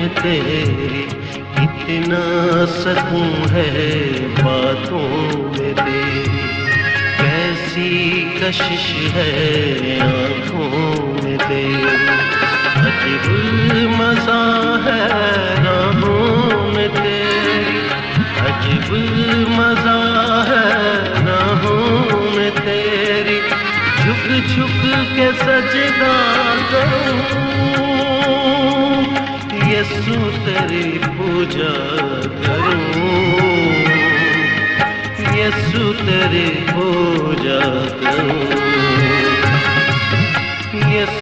में तेरी, इतना सकून है बातों में तेरी। कैसी कशिश है आँखों में तेरी, अजीब मज़ा है राहों में तेरी, अजीब मज़ा है राहों में तेरी। झुक झुक के सजदा करूं, यीशु तेरी पूजा करूं, यीशु तेरी पूजा करूं।